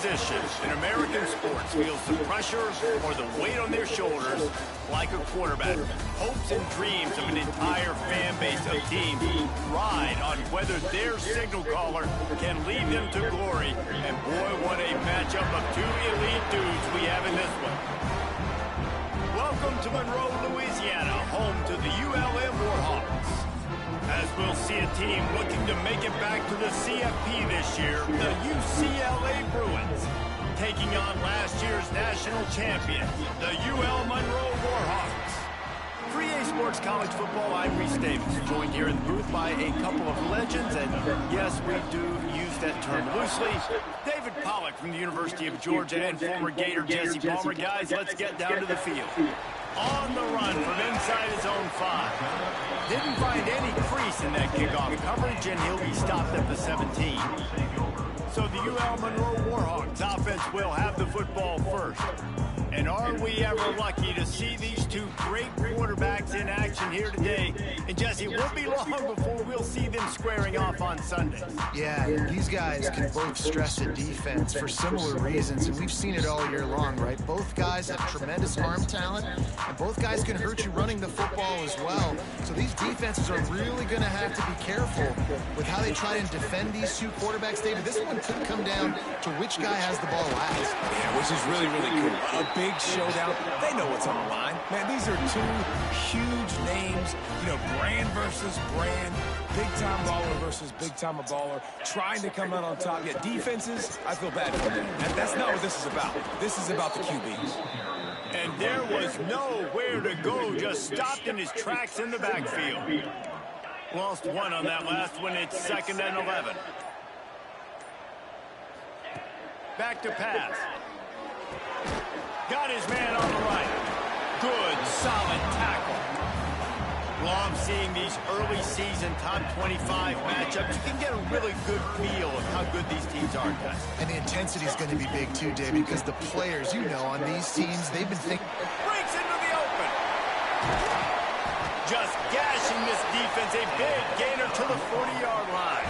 position in American sports feels the pressure or the weight on their shoulders like a quarterback. Hopes and dreams of an entire fan base of teams ride on whether their signal caller can lead them to glory. And boy, what a matchup of two elite dudes we have in this one. Welcome to Monroe, Louisiana, home to the ULM Warhawks. As we'll see a team looking to make it back to the CFP this year, the UCLA Bruins, taking on last year's national champion, the UL Monroe Warhawks. For EA Sports College Football, I'm Reese Davis, joined here in the booth by a couple of legends, and yes, we do use that term loosely. David Pollack from the University of Georgia and former Gator Jesse Palmer. Guys, let's get down to the field. On the run from inside his own 5. Didn't find any crease in that kickoff coverage, and he'll be stopped at the 17. So the UL Monroe Warhawks offense will have the football first. And are we ever lucky to see these two great quarterbacks in action here today? And Jesse, it won't be long before we'll see them squaring off on Sundays. Yeah, these guys can both stress the defense for similar reasons, and we've seen it all year long, right? Both guys have tremendous arm talent, and both guys can hurt you running the football as well. So these defenses are really going to have to be careful with how they try and defend these two quarterbacks. David, this one could come down to which guy has the ball last. Yeah, which is really, really cool. A big showdown. They know what's on the line. Man, these are two huge names, you know, brand versus brand, big-time baller versus big-time baller, trying to come out on top. Yet defenses, I feel bad for them. That's not what this is about. This is about the QBs. And there was nowhere to go, just stopped in his tracks in the backfield. Lost one on that last one. It's 2nd and 11. Back to pass. Got his man on the right. Good, solid tackle. Well, I'm seeing these early season top 25 matchups. You can get a really good feel of how good these teams are, guys. And the intensity is going to be big too, David, because the players, you know, on these teams, they've been thinking. Breaks into the open. Just gashing this defense. A big gainer to the 40-yard line.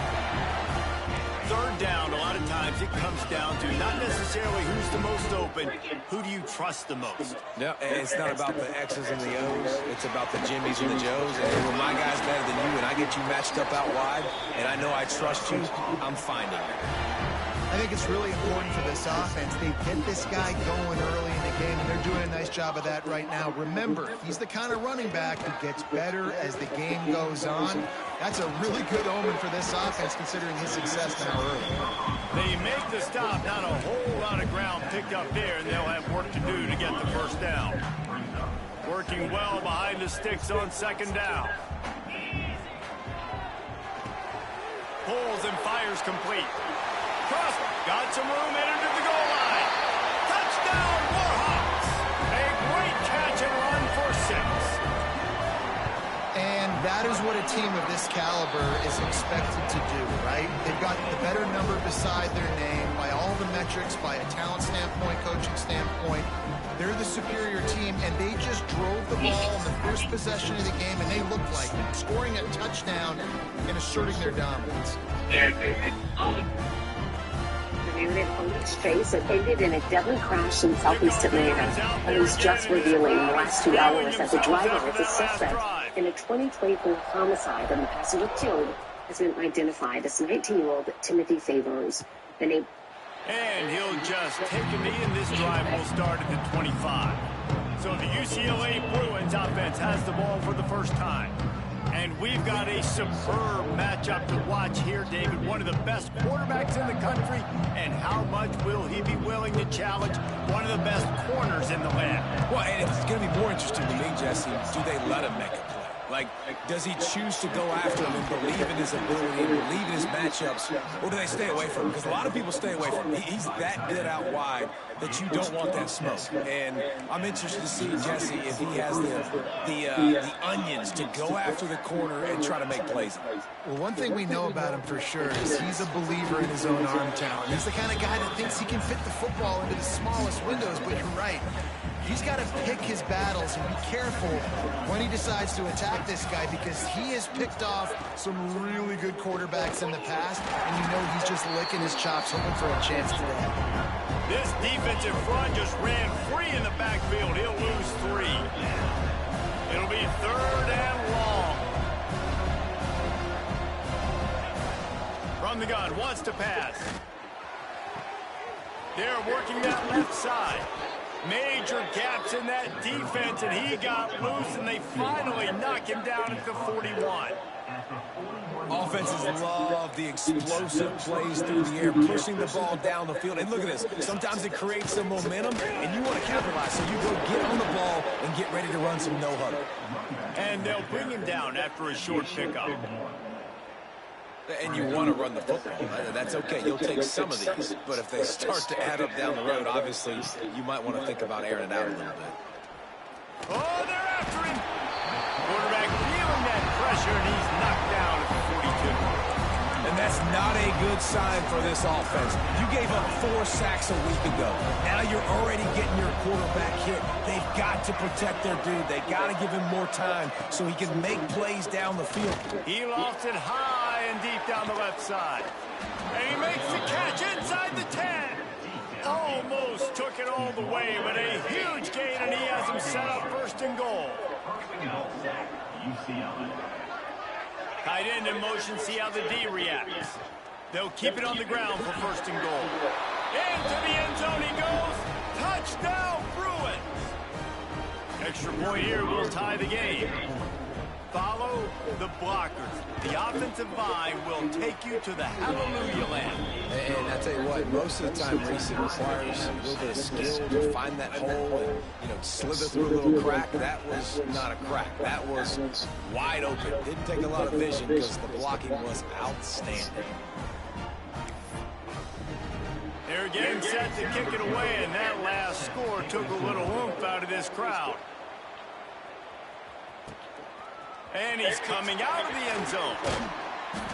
3rd down, a lot of times it comes down to not necessarily who's the most open, who do you trust the most? Yeah, and it's not about the X's and the O's, it's about the Jimmies and the Joes. And when my guy's better than you and I get you matched up out wide, and I know I trust you, I'm finding it. I think it's really important for this offense. They get this guy going early in the game, and they're doing a nice job of that right now. Remember, he's the kind of running back who gets better as the game goes on. That's a really good omen for this offense, considering his success now early. They make the stop, not a whole lot of ground picked up there, and they'll have work to do to get the first down. Working well behind the sticks on 2nd down. Pulls and fires complete. Cross, got some room, entered to the goal line. Touchdown, Warhawks! A great catch and run for 6. And that is what a team of this caliber is expected to do, right? They've got the better number beside their name by all the metrics, by a talent standpoint, coaching standpoint. They're the superior team, and they just drove the ball in the first possession of the game, and they looked like it, scoring a touchdown and asserting their dominance. Unit police chase that ended in a deadly crash in southeast Atlanta. Police just revealing in the last 2 hours that the driver is a suspect in a 2024 homicide, and the passenger killed has been identified as 19-year-old Timothy Favors. The name. And he'll just take a knee, and this drive will start at the 25. So the UCLA Bruins offense has the ball for the first time. And we've got a superb matchup to watch here, David. One of the best quarterbacks in the country. And how much will he be willing to challenge one of the best corners in the land? Well, and it's going to be more interesting to me, Jesse, do they let him make a play? Like, does he choose to go after him and believe in his ability and believe in his matchups, or do they stay away from him? Because a lot of people stay away from him. He's that good out wide that you don't want that smoke. And I'm interested to see, Jesse, if he has the onions to go after the corner and try to make plays. Well, one thing we know about him for sure is he's a believer in his own arm talent. He's the kind of guy that thinks he can fit the football into the smallest windows, but you're right. He's got to pick his battles and be careful when he decides to attack this guy, because he has picked off some really good quarterbacks in the past, and you know he's just licking his chops, hoping for a chance today. This defensive front just ran free in the backfield. He'll lose 3. It'll be 3rd and long. From the gun, wants to pass. They're working that left side. Major gaps in that defense, and he got loose, and they finally knock him down at the 41. Offenses love the explosive plays through the air, pushing the ball down the field. And look at this. Sometimes it creates some momentum, and you want to capitalize. So you go get on the ball and get ready to run some no-huddle. And they'll bring him down after a short pickup. And you want to run the football. That's okay. You'll take some of these. But if they start to add up down the road, obviously, you might want to think about airing it out a little bit. Oh, they're after him. Quarterback feeling that pressure, and he's knocked down at the 42. And that's not a good sign for this offense. You gave up 4 sacks a week ago. Now you're already getting your quarterback hit. They've got to protect their dude. They got to give him more time so he can make plays down the field. He lost it high and deep down the left side. And he makes the catch inside the 10. Almost took it all the way, but a huge gain, and he has him set up 1st and goal. Tight end in motion, see how the D reacts. They'll keep it on the ground for 1st and goal. Into the end zone he goes. Touchdown, Bruins. Extra point here will tie the game. Follow the blockers. The offensive line will take you to the hallelujah land. And I tell you what, most of the time racing requires a little bit of skill to find that hole and, slither through a little crack. That was not a crack. That was wide open. Didn't take a lot of vision because the blocking was outstanding. They're again set to kick it away, and that last score took a little oomph out of this crowd. And he's coming out of the end zone.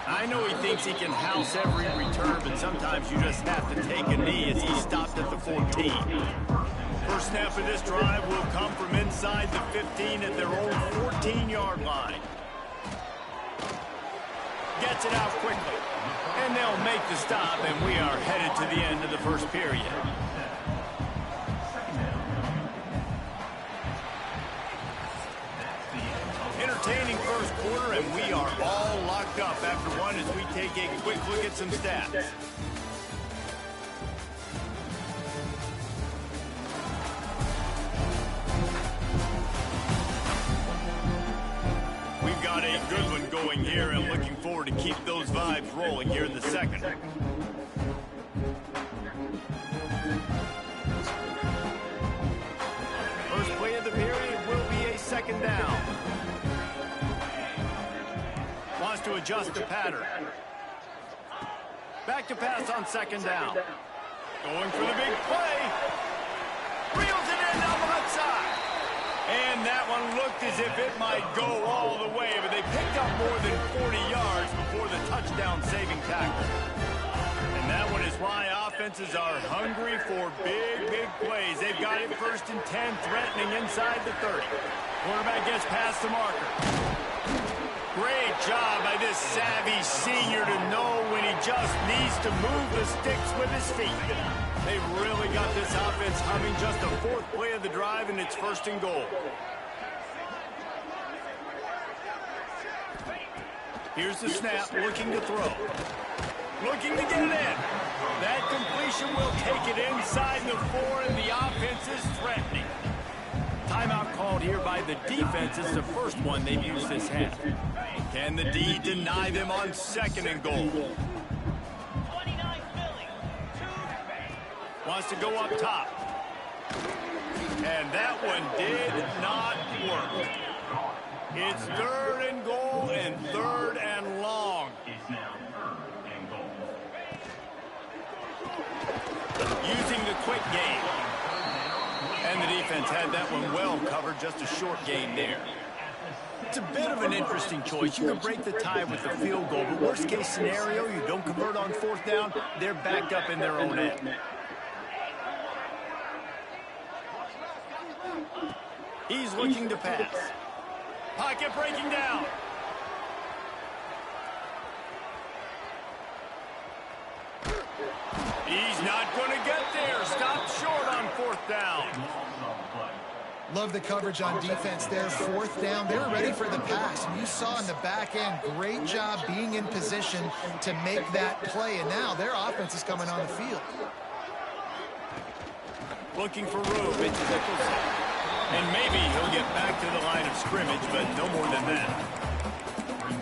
I know he thinks he can house every return, but sometimes you just have to take a knee as he stopped at the 14. First snap of this drive will come from inside the 15 at their own 14-yard line. Gets it out quickly. And they'll make the stop, and we are headed to the end of the first period. Entertaining first quarter, and we are all locked up after one as we take a quick look at some stats. We've got a good one going here, and looking forward to keep those vibes rolling here in the second. First play of the period will be a 2nd down. Wants to adjust the pattern. Back to pass on 2nd down. Going for the big play. Reels it in down the left side. And that one looked as if it might go all the way, but they picked up more than 40 yards before the touchdown-saving tackle. And that one is why offenses are hungry for big plays. They've got it 1st and 10, threatening inside the 30. Quarterback gets past the marker. Great job by this savvy senior to know when he just needs to move the sticks with his feet. They really got this offense humming. Just the 4th play of the drive, and it's 1st and goal. Here's the snap, looking to throw. Looking to get it in. That completion will take it inside the 4, and the offense is threatening. Timeout called here by the defense. It's the first one they've used this half. Can the D deny them on 2nd and goal? Wants to go up top. And that one did not work. It's 3rd and goal and 3rd and long. Using the quick game. And the defense had that one well covered, just a short gain there. It's a bit of an interesting choice. You can break the tie with the field goal, but worst case scenario, you don't convert on 4th down, they're backed up in their own end. He's looking to pass. Pocket breaking down. He's not going to get there. Stop Love the coverage on defense there. Fourth down, they were ready for the pass. And you saw in the back end, great job being in position to make that play. And now their offense is coming on the field. Looking for room, it's Nicholson. And maybe he'll get back to the line of scrimmage, but no more than that.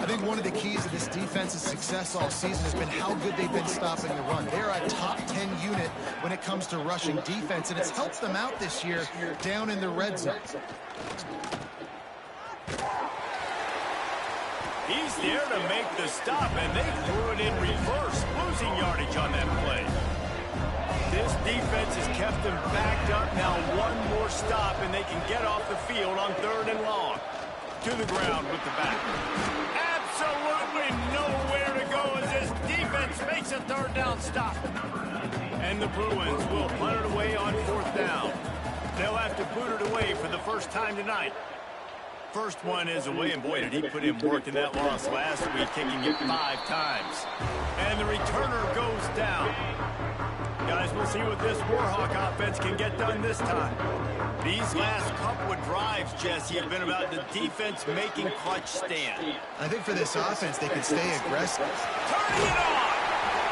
I think one of the keys of this defense's success all season has been how good they've been stopping the run. They're a top 10 unit when it comes to rushing defense, and it's helped them out this year down in the red zone. He's there to make the stop, and they threw it in reverse, losing yardage on that play. This defense has kept them backed up. Now one more stop, and they can get off the field on 3rd and long. To the ground with the back. Absolutely nowhere to go as this defense makes a 3rd down stop. And the Bruins will punt it away on 4th down. They'll have to boot it away for the first time tonight. First one is away, and boy, did he put in work in that loss last week, kicking it 5 times. And the returner goes down. Guys, we'll see what this Warhawk offense can get done this time. These last couple of drives, Jesse, have been about the defense making clutch stand. I think for this offense, they can stay aggressive. Turning it on!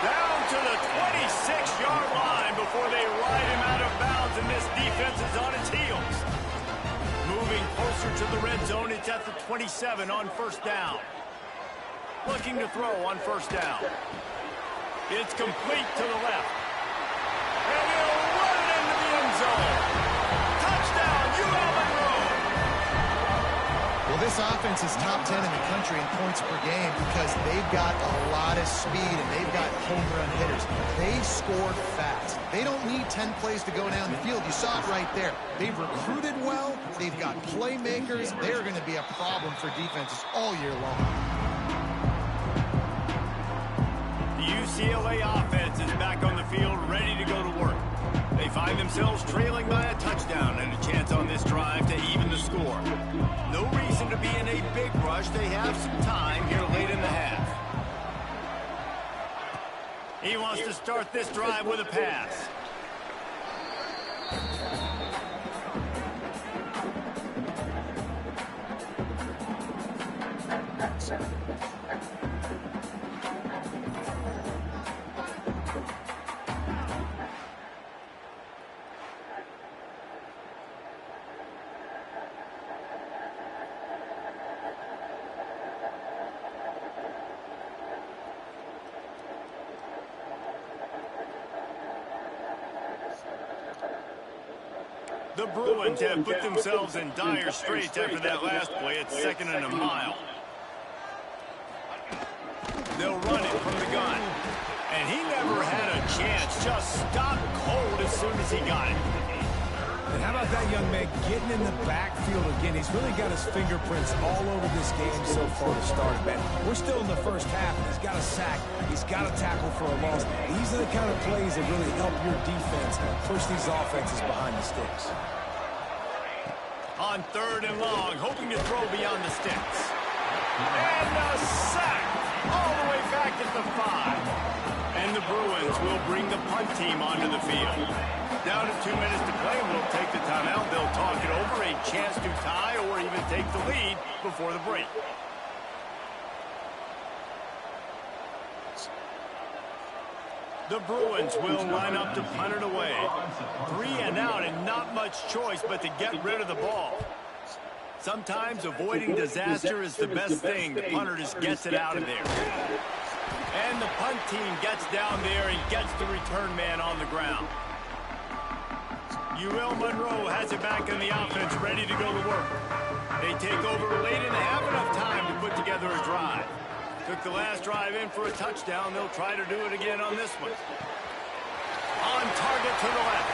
Down to the 26-yard line before they ride him out of bounds, and this defense is on its heels. Moving closer to the red zone, it's at the 27 on 1st down. Looking to throw on 1st down. It's complete to the left. And he'll run it into the end zone. Touchdown, ULM. Well, this offense is top 10 in the country in points per game because they've got a lot of speed and they've got home run hitters. They score fast. They don't need 10 plays to go down the field. You saw it right there. They've recruited well. They've got playmakers. They're going to be a problem for defenses all year long. The UCLA offense is back on the field, ready to go to work. They find themselves trailing by a touchdown and a chance on this drive to even the score. No reason to be in a big rush. They have some time here late in the half. He wants to start this drive with a pass. The Bruins have put themselves in dire straits after that last play. It's 2nd and a mile. They'll run it from the gun. And he never had a chance. Just stopped cold as soon as he got it. And how about that young man getting in the backfield again? He's really got his fingerprints all over this game so far to start, man. We're still in the first half, and he's got a sack. He's got a tackle for a loss. These are the kind of plays that really help your defense push these offenses behind the sticks. On 3rd and long, hoping to throw beyond the sticks. And a sack all the way back at the 5. And the Bruins will bring the punt team onto the field. Down to 2 minutes to play, we'll take the timeout. They'll talk it over, a chance to tie or even take the lead before the break. The Bruins will line up to punt it away. 3 and out and not much choice but to get rid of the ball. Sometimes avoiding disaster is the best thing. The punter just gets it out of there. And the punt team gets down there and gets the return man on the ground. UL Monroe has it back in the offense, ready to go to work. They take over late and have enough time to put together a drive. Took the last drive in for a touchdown. They'll try to do it again on this one. On target to the left.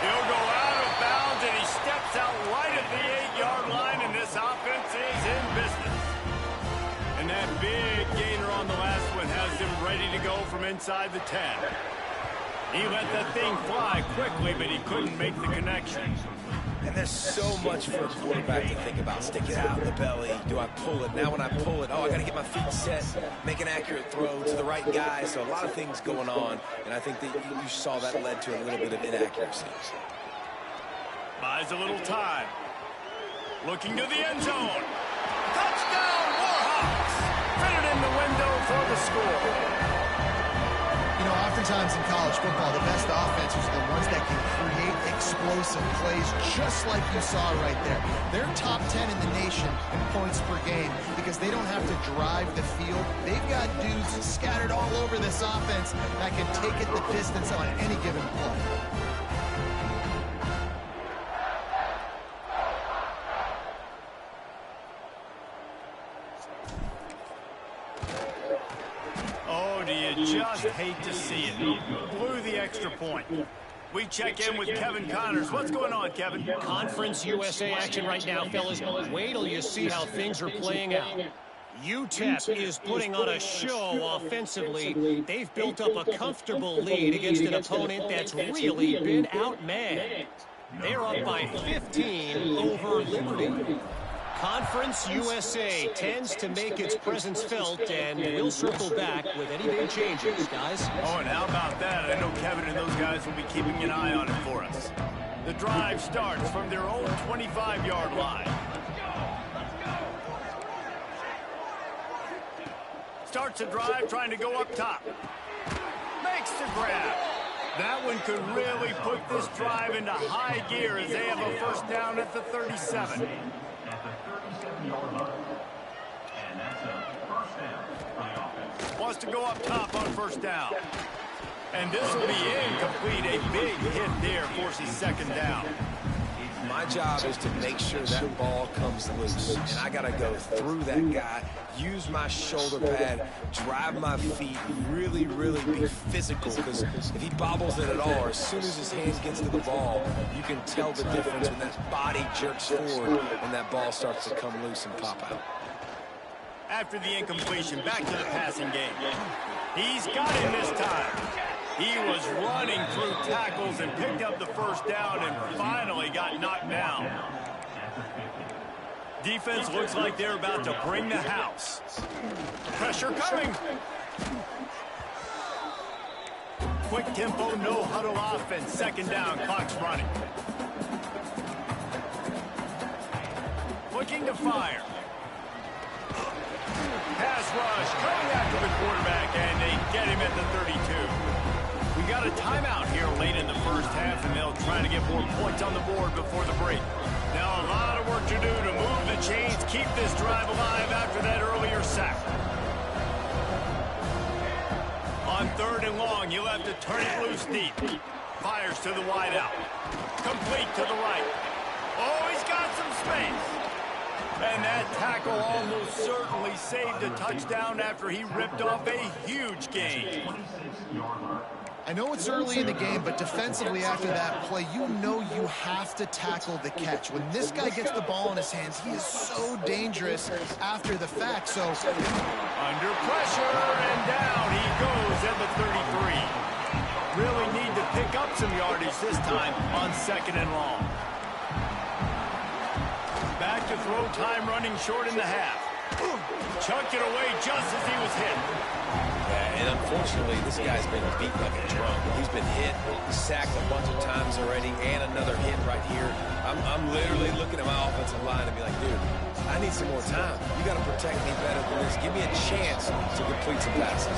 He'll go out of bounds, and he steps out right at the 8-yard line, and this offense is in business. And that big gainer on the last one has them ready to go from inside the 10. He let that thing fly quickly, but he couldn't make the connection. And there's so much for a quarterback to think about. Stick it out in the belly. Do I pull it? Now when I pull it, I got to get my feet set, make an accurate throw to the right guy. So a lot of things going on, and I think that you saw that led to a little bit of inaccuracy. Buys a little time. Looking to the end zone. Touchdown, Warhawks! Fitted in the window for the score. You know, oftentimes in college football, the best offenses are the ones that can create explosive plays, just like you saw right there. They're top 10 in the nation in points per game because they don't have to drive the field. They've got dudes scattered all over this offense that can take it the distance on any given play. Just hate to see it. Blew the extra point. We check in with Kevin Connors. What's going on, Kevin? Conference USA action right now, fellas. Wait till you see how things are playing out. UTEP is putting on a show offensively. They've built up a comfortable lead against an opponent that's really been outmanned. They're up by 15 over Liberty. Conference USA tends to make its presence felt, and we'll circle back with any big changes, guys. Oh, and how about that? I know Kevin and those guys will be keeping an eye on it for us. The drive starts from their own 25-yard line. Starts a drive trying to go up top. Makes the grab. That one could really put this drive into high gear as they have a first down at the 37. Wants to go up top on first down. And this will be incomplete. A big hit there forces second down. My job is to make sure that ball comes loose. And I got to go through that guy, use my shoulder pad, drive my feet, really be physical. Because if he bobbles it at all, or as soon as his hand gets to the ball, you can tell the difference when that body jerks forward and that ball starts to come loose and pop out. After the incompletion, back to the passing game. He's got him this time. He was running through tackles and picked up the first down and finally got knocked down. Defense looks like they're about to bring the house. Pressure coming. Quick tempo, no huddle offense. Second down, clock's running. Looking to fire. Pass rush coming after the quarterback, and they get him at the 32. We got a timeout here late in the first half, and they'll try to get more points on the board before the break. Now a lot of work to do to move the chains, keep this drive alive after that earlier sack. On third and long, you'll have to turn it loose deep. Fires to the wide out. Complete to the right. Oh, he's got some space. And that tackle almost certainly saved a touchdown after he ripped off a huge gain. I know it's early in the game, but defensively after that play, you know you have to tackle the catch. When this guy gets the ball in his hands, he is so dangerous after the fact. So under pressure, and down he goes at the 33. Really need to pick up some yardage this time on second and long. Back to throw time, running short in the half. Chucked it away just as he was hit. Yeah, and unfortunately, this guy's been beat like a drum. He's been hit, sacked a bunch of times already, and another hit right here. I'm literally looking at my offensive line and be like, dude, I need some more time. You got to protect me better than this. Give me a chance to complete some passes.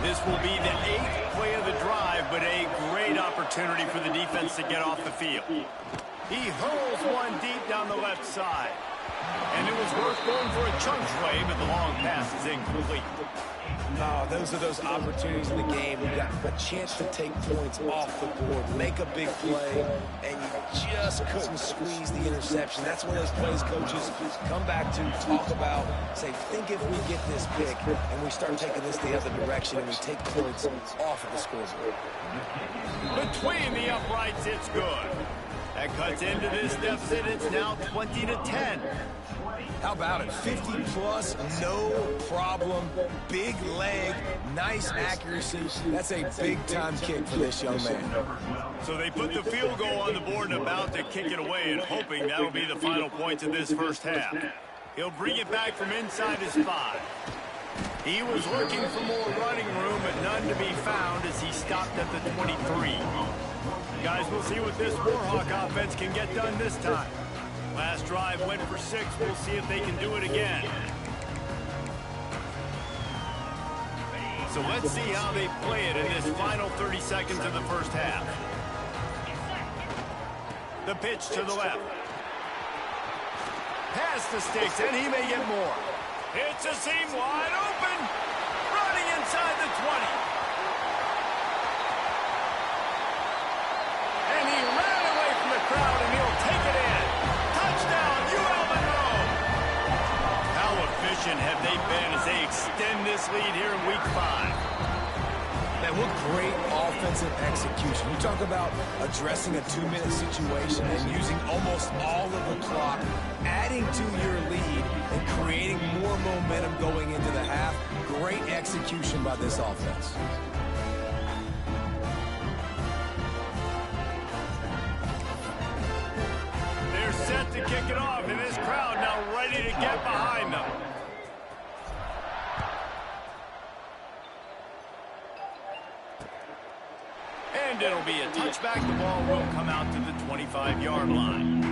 This will be the 8th play of the drive, but a great opportunity for the defense to get off the field. He hurls one deep down the left side. And it was worth going for a chunk play, but the long pass is incomplete. Oh, those are those opportunities in the game. You got a chance to take points off the board, make a big play, and you just couldn't squeeze the interception. That's one of those plays coaches come back to, talk about, say, think if we get this pick and we start taking this the other direction and we take points off of the scoreboard. Between the uprights, it's good. That cuts into this deficit. It's now 20-10. How about it? 50-plus, no problem. Big leg, nice accuracy. That's a big-time kick for this young man. So they put the field goal on the board and about to kick it away and hoping that'll be the final points of this first half. He'll bring it back from inside his 5. He was looking for more running room, but none to be found as he stopped at the 23. Guys, we'll see what this Warhawk offense can get done this time. Last drive went for 6. We'll see if they can do it again. So let's see how they play it in this final 30 seconds of the first half. The pitch to the left. Past the sticks, and he may get more. It's a seam wide open. Running inside the 20. And he ran away from the crowd, and he'll take it in. Touchdown, ULM. How efficient have they been as they extend this lead here in Week 5? Man, what great offensive execution. You talk about addressing a 2-minute situation and using almost all of the clock, adding to your lead, and creating more momentum going into the half. Great execution by this offense. They're set to kick it off, and this crowd now ready to get behind them. And it'll be a touchback. The ball will come out to the 25-yard line.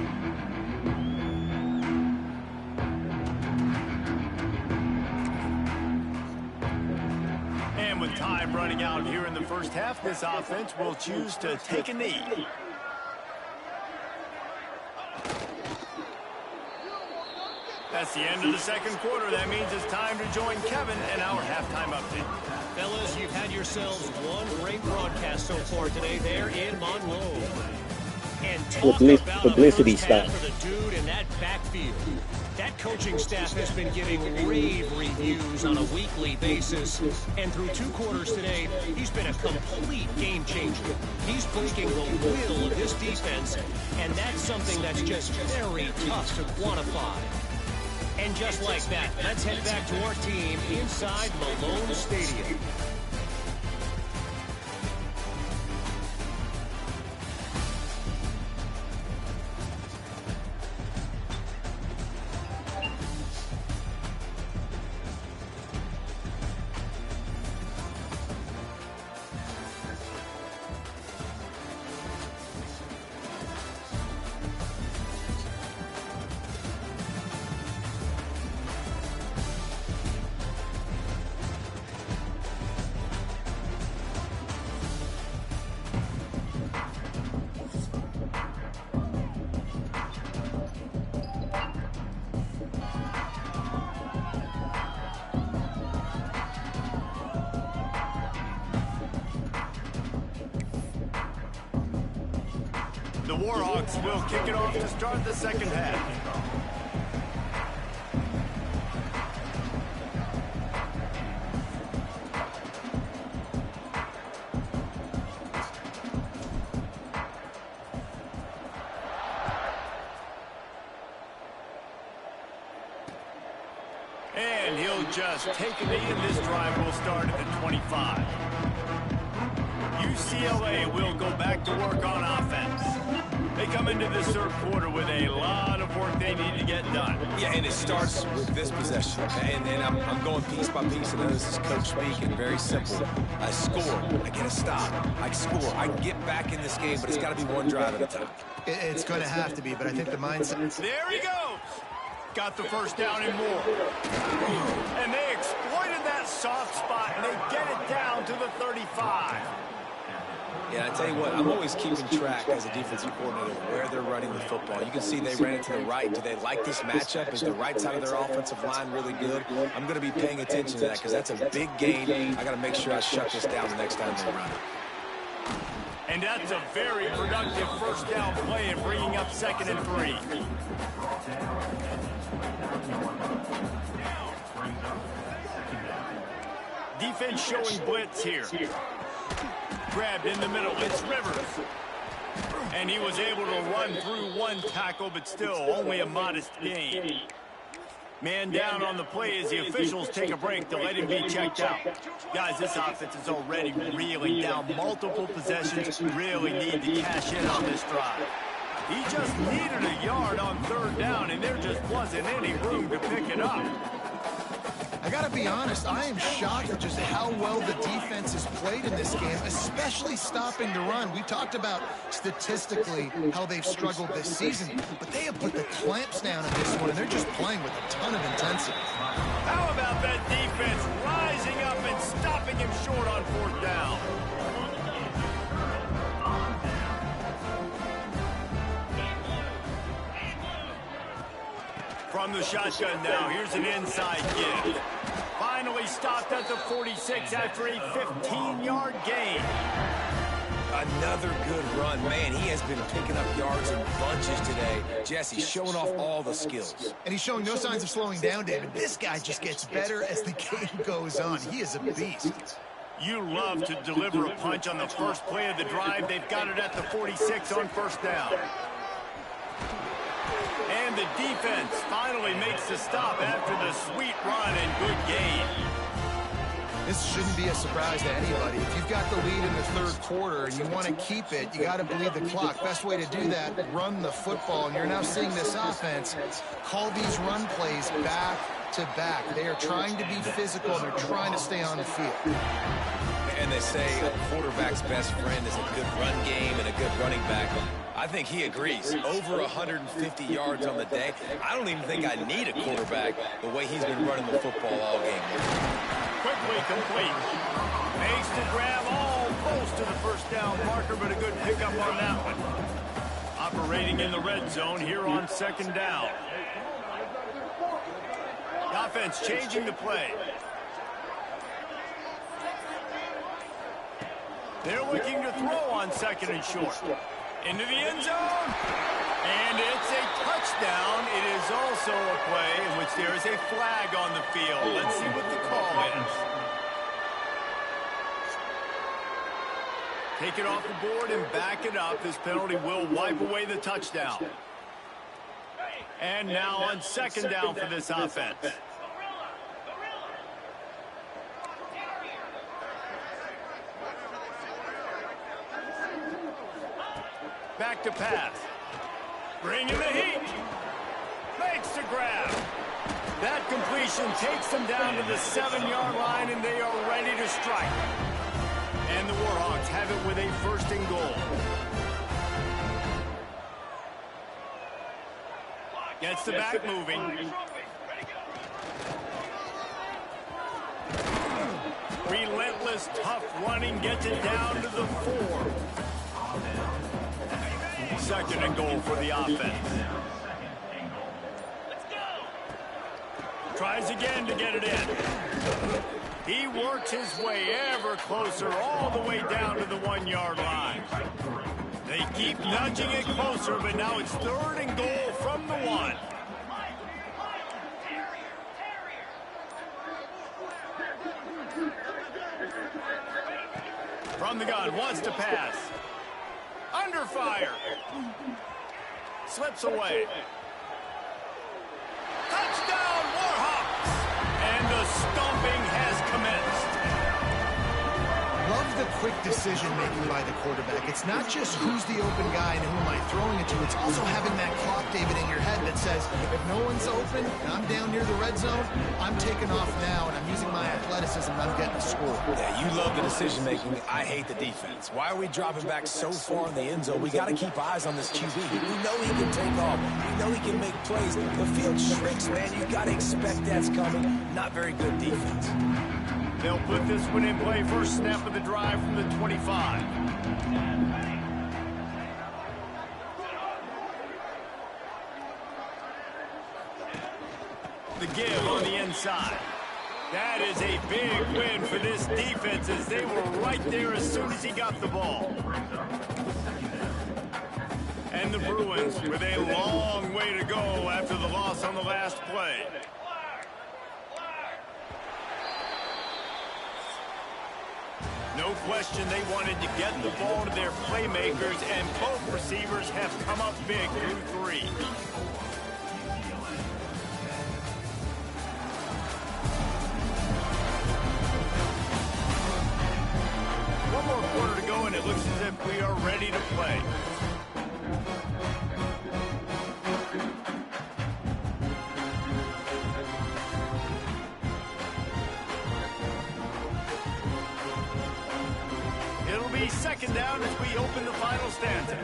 And with time running out here in the first half, this offense will choose to take a knee. That's the end of the second quarter. That means it's time to join Kevin and our halftime update. Fellas, you've had yourselves one great broadcast so far today there in Monroe. And talk about publicity a first stuff half for the dude in that backfield. That coaching staff has been giving rave reviews on a weekly basis. And through 2 quarters today, he's been a complete game changer. He's breaking the will of this defense, and that's something that's just very tough to quantify. And just like that, let's head back to our team inside Malone Stadium. The Warhawks will kick it off to start the second half. And he'll just take a knee, and this drive will start at the 25. UCLA will go back to work on offense. They come into this third quarter with a lot of work they need to get done. Yeah, and it starts with this possession. And I'm going piece by piece. I know this is coach speaking, very simple. I score, I get a stop, I score, I get back in this game, but it's got to be one drive at a time. It's going to have to be, but I think the mindset... There he goes! Got the first down and more. And they exploited that soft spot, and they get it down to the 35. Yeah, I tell you what, I'm always keeping track as a defensive coordinator where they're running the football. You can see they ran it to the right. Do they like this matchup? Is the right side of their offensive line really good? I'm going to be paying attention to that because that's a big gain. I got to make sure I shut this down the next time they run it. And that's a very productive first down play and bringing up 2nd and 3. Defense showing blitz here. Grabbed in the middle, it's Rivers. And he was able to run through one tackle, but still only a modest gain. Man down on the play as the officials take a break to let him be checked out. Guys, this offense is already reeling down multiple possessions. Really need to cash in on this drive. He just needed a yard on 3rd down, and there just wasn't any room to pick it up. I got to be honest, I am shocked at just how well the defense has played in this game, especially stopping the run. We talked about statistically how they've struggled this season, but they have put the clamps down in this one, and they're just playing with a ton of intensity. How about that defense rising up and stopping him short on 4th down? From the shotgun now, here's an inside give. Finally stopped at the 46 after a 15-yard gain. Another good run. Man, he has been picking up yards in bunches today. Jesse showing off all the skills. And he's showing no signs of slowing down, David. This guy just gets better as the game goes on. He is a beast. You love to deliver a punch on the first play of the drive. They've got it at the 46 on 1st down. And the defense finally makes the stop after the sweet run and good gain. This shouldn't be a surprise to anybody. If you've got the lead in the 3rd quarter and you want to keep it, you got to bleed the clock. Best way to do that, run the football. And you're now seeing this offense call these run plays back to back. They are trying to be physical, and they're trying to stay on the field. And they say a quarterback's best friend is a good run game and a good running back. I think he agrees. Over 150 yards on the day. I don't even think I need a quarterback the way he's been running the football all game. Quickly complete. Makes the grab almost to the 1st down marker, but a good pickup on that one. Operating in the red zone here on 2nd down. The offense changing the play. They're looking to throw on 2nd and short. Into the end zone. And it's a touchdown. It is also a play in which there is a flag on the field. Let's see what the call is. Take it off the board and back it up. This penalty will wipe away the touchdown. And now on 2nd down for this offense. Back to pass. Bringing the heat. Makes the grab. That completion takes them down to the 7-yard line, and they are ready to strike. And the Warhawks have it with a 1st and goal. Gets the back moving. Relentless, tough running gets it down to the 4. 2nd and goal for the offense. Tries again to get it in. He works his way ever closer all the way down to the 1-yard line. They keep nudging it closer, but now it's 3rd and goal from the 1. From the gun, wants to pass. Under fire. Slips away. Touchdown, Warhawks! And the stomping has commenced. Love the quick decision-making by the quarterback. It's not just who's the open guy and who am I throwing it to. It's also having that clock, David, in your head that says, if no one's open and I'm down near the red zone, I'm taking off now and I'm using my athleticism and I'm getting a score. Yeah, you love the decision-making. I hate the defense. Why are we dropping back so far in the end zone? We got to keep eyes on this QB. We know he can take off. We know he can make plays. The field shrinks, man. You got to expect that's coming. Not very good defense. They'll put this one in play. First snap of the drive from the 25. The give on the inside. That is a big win for this defense as they were right there as soon as he got the ball. And the Bruins with a long way to go after the loss on the last play. No question they wanted to get the ball to their playmakers, and both receivers have come up big through 3. One more quarter to go, and it looks as if we are ready to play. be second down as we open the final stanza.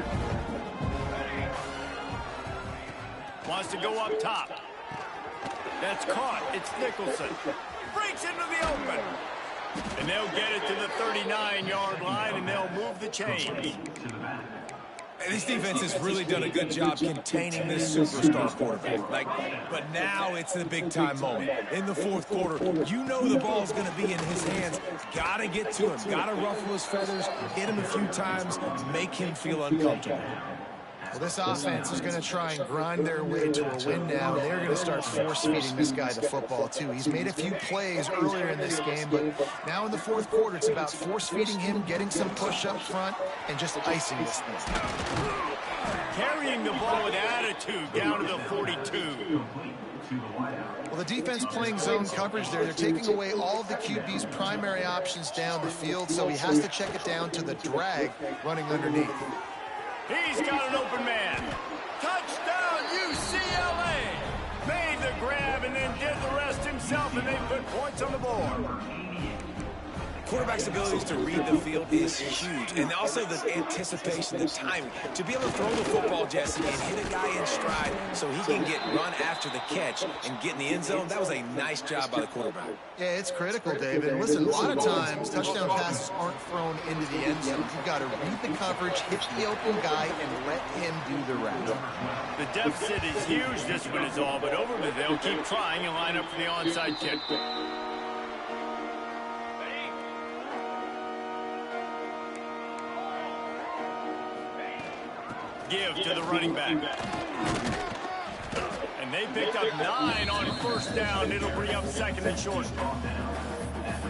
Wants to go up top. That's caught. It's Nicholson. Breaks into the open. And they'll get it to the 39-yard line, and they'll move the chains. This defense has really done a good job containing this superstar quarterback. But now it's the big-time moment. In the fourth quarter, you know the ball's going to be in his hands. Got to get to him. Got to ruffle his feathers, hit him a few times, make him feel uncomfortable. Well, this offense is going to try and grind their way to a win now. They're going to start force-feeding this guy the football, too. He's made a few plays earlier in this game, but now in the fourth quarter, it's about force-feeding him, getting some push up front, and just icing this thing. Carrying the ball with attitude down to the 42. Well, the defense playing zone coverage there. They're taking away all of the QB's primary options down the field, so he has to check it down to the drag running underneath. He's got an open man. Touchdown, UCLA. Made the grab and then did the rest himself, and they put points on the board. Quarterback's abilities to read the field is huge, and also the anticipation, the timing. To be able to throw the football, Jesse, and hit a guy in stride so he can get run after the catch and get in the end zone, that was a nice job by the quarterback. Yeah, it's critical, David. And listen, a lot of times touchdown passes aren't thrown into the end zone. You've got to read the coverage, hit the open guy, and let him do the rest. The deficit is huge. This one is all but over, but they'll keep trying and line up for the onside kick. Give to the running back. And they picked up 9 on first down. It'll bring up second and short.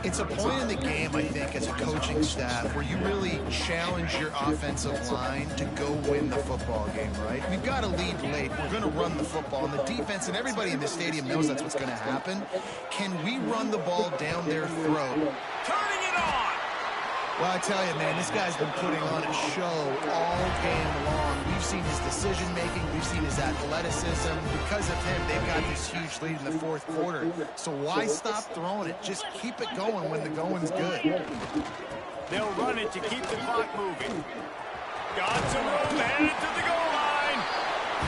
It's a point in the game, I think, as a coaching staff where you really challenge your offensive line to go win the football game, right? We've got to lead late. We're going to run the football. And the defense and everybody in the stadium knows that's what's going to happen. Can we run the ball down their throat? Turning it on! Well, I tell you, man, this guy's been putting on a show all game long. We've seen his decision-making. We've seen his athleticism. Because of him, they've got this huge lead in the fourth quarter. So why stop throwing it? Just keep it going when the going's good. They'll run it to keep the clock moving. Got some room, headed to the goal line.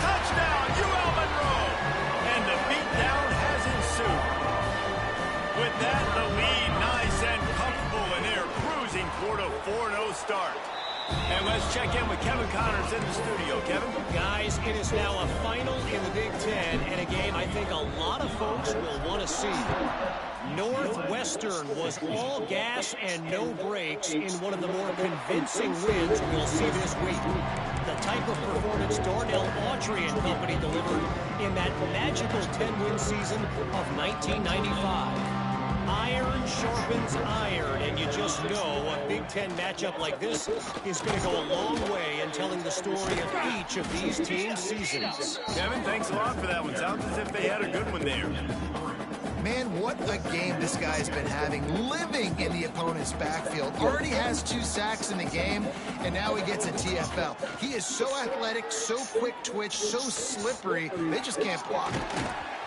Touchdown, UL Monroe. And the beatdown has ensued. With that, the lead nice and comfortable, and they're cruising toward a 4-0 start. And let's check in with Kevin Connors in the studio. Kevin? Guys, it is now a final in the Big Ten, and a game I think a lot of folks will want to see. Northwestern was all gas and no brakes in one of the more convincing wins we'll see this week. The type of performance Darnell Autry and company delivered in that magical 10-win season of 1995. Iron sharpens iron, and you just know a Big Ten matchup like this is going to go a long way in telling the story of each of these teams' seasons. Kevin, thanks a lot for that one. Sounds as if they had a good one there. Man, what a game this guy's been having, living in the opponent's backfield. Already has 2 sacks in the game, and now he gets a TFL. He is so athletic, so quick twitch, so slippery, they just can't block.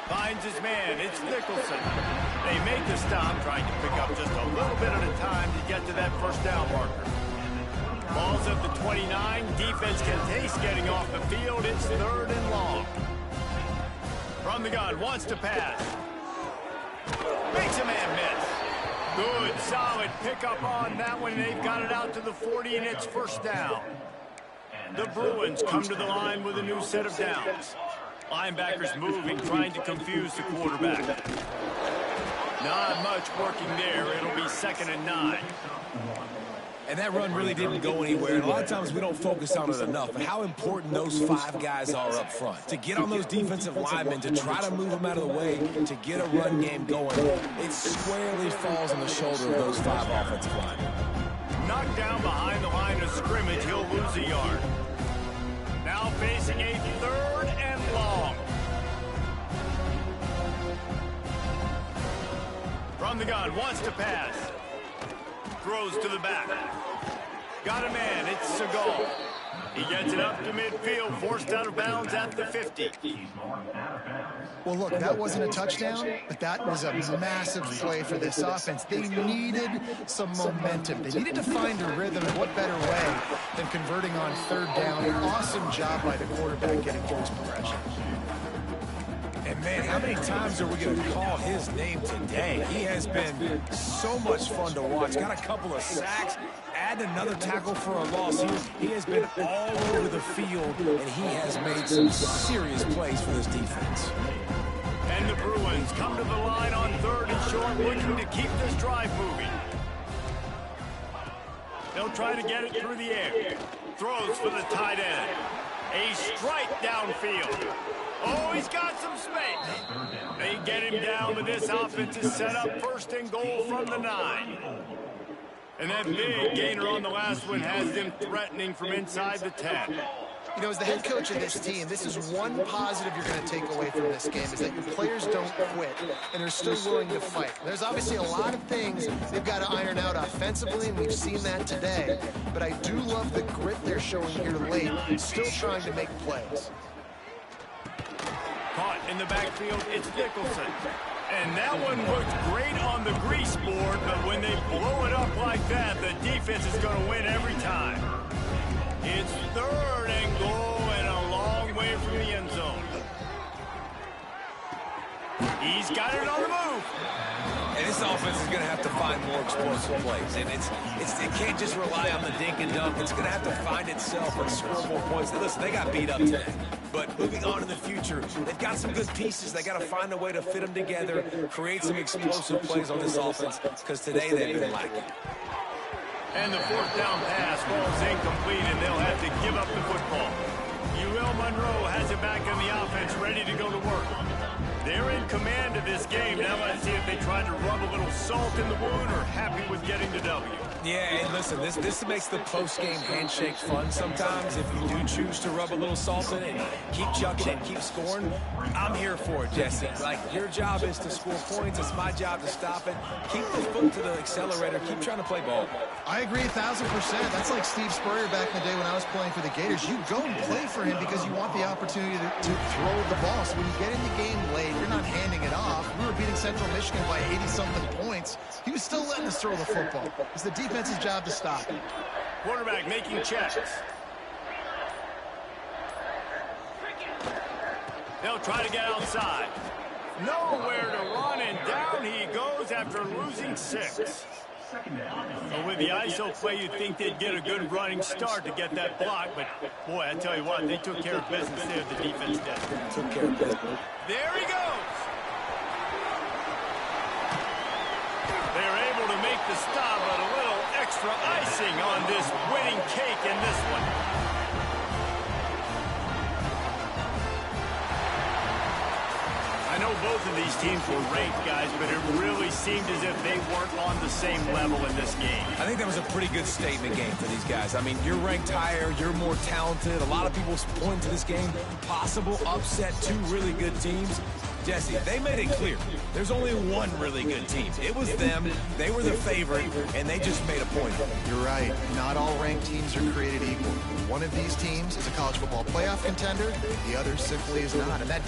Finds his man. It's Nicholson. They make the stop, trying to pick up just a little bit at a time to get to that first down marker. Ball's at the 29. Defense can taste getting off the field. It's 3rd and long. From the gun, wants to pass. Makes a man miss. Good, solid pickup on that one. They've got it out to the 40, and it's first down. The Bruins come to the line with a new set of downs. Linebackers moving, trying to confuse the quarterback. Not much working there. It'll be 2nd and 9. And that run really didn't go anywhere. And a lot of times we don't focus on it enough. But how important those 5 guys are up front. To get on those defensive linemen, to try to move them out of the way, to get a run game going, it squarely falls on the shoulder of those 5 offensive linemen. Knocked down behind the line of scrimmage, he'll lose a yard. Now facing a 3rd and long. From the gun, wants to pass. Throws to the back. Got a man, it's Segal. He gets it up to midfield, forced out of bounds at the 50. Well, look, that wasn't a touchdown, but that was a massive play for this offense. They needed some momentum. They needed to find a rhythm, and what better way than converting on third down. Awesome job by the quarterback getting through his progression. And, man, how many times are we going to call his name today? He has been so much fun to watch. Got a couple of sacks, add another tackle for a loss. He has been all over the field, and he has made some serious plays for this defense. And the Bruins come to the line on third and short, looking to keep this drive moving. They'll try to get it through the air. Throws for the tight end. A strike downfield. Oh, he's got some space. They get him down, but this offense is set up first and goal from the 9. And that big gainer on the last one has them threatening from inside the 10. You know, as the head coach of this team, this is one positive you're going to take away from this game, is that your players don't quit, and they're still willing to fight. There's obviously a lot of things they've got to iron out offensively, and we've seen that today. But I do love the grit they're showing here late, still trying to make plays. Caught in the backfield, it's Nicholson. And that one looked great on the grease board, but when they blow it up like that, the defense is going to win every time. It's third and goal and a long way from the end zone. He's got it on the move. And this offense is going to have to find more explosive plays. And it can't just rely on the dink and dunk. It's going to have to find itself and score more points. And listen, they got beat up today. But moving on in the future, they've got some good pieces. They got to find a way to fit them together, create some explosive plays on this offense, because today they've been lacking. And the fourth down pass falls incomplete, and they'll have to give up the football. UL Monroe has it back on the offense, ready to go to work. They're in command of this game. Now let's see if they try to rub a little salt in the wound or happy with getting the W. Yeah, and listen, this makes the post-game handshake fun sometimes. If you do choose to rub a little salt in it and keep chucking and keep scoring, I'm here for it, Jesse. Like, your job is to score points. It's my job to stop it. Keep the foot to the accelerator. Keep trying to play ball. I agree 1,000%. That's like Steve Spurrier back in the day when I was playing for the Gators. You go and play for him because you want the opportunity to throw the ball. So when you get in the game late, you're not handing it off. We were beating Central Michigan by 80-something points. He was still letting us throw the football. It's the defense's job to stop it. Quarterback making checks. They'll try to get outside. Nowhere to run, and down he goes after losing 6. So with the ISO play, you'd think they'd get a good running start to get that block, but boy, I tell you what, they took care of business there. The defense did. Took care of business. There he goes. They're able to make the stop, but a little extra icing on this winning cake in this one. I know both of these teams were ranked, guys, but it really seemed as if they weren't on the same level in this game. I think that was a pretty good statement game for these guys. I mean, you're ranked higher, you're more talented. A lot of people point to this game, possible upset, 2 really good teams. Jesse, they made it clear. There's only one really good team. It was them. They were the favorite, and they just made a point. You're right. Not all ranked teams are created equal. One of these teams is a college football playoff contender. The other simply is not. And that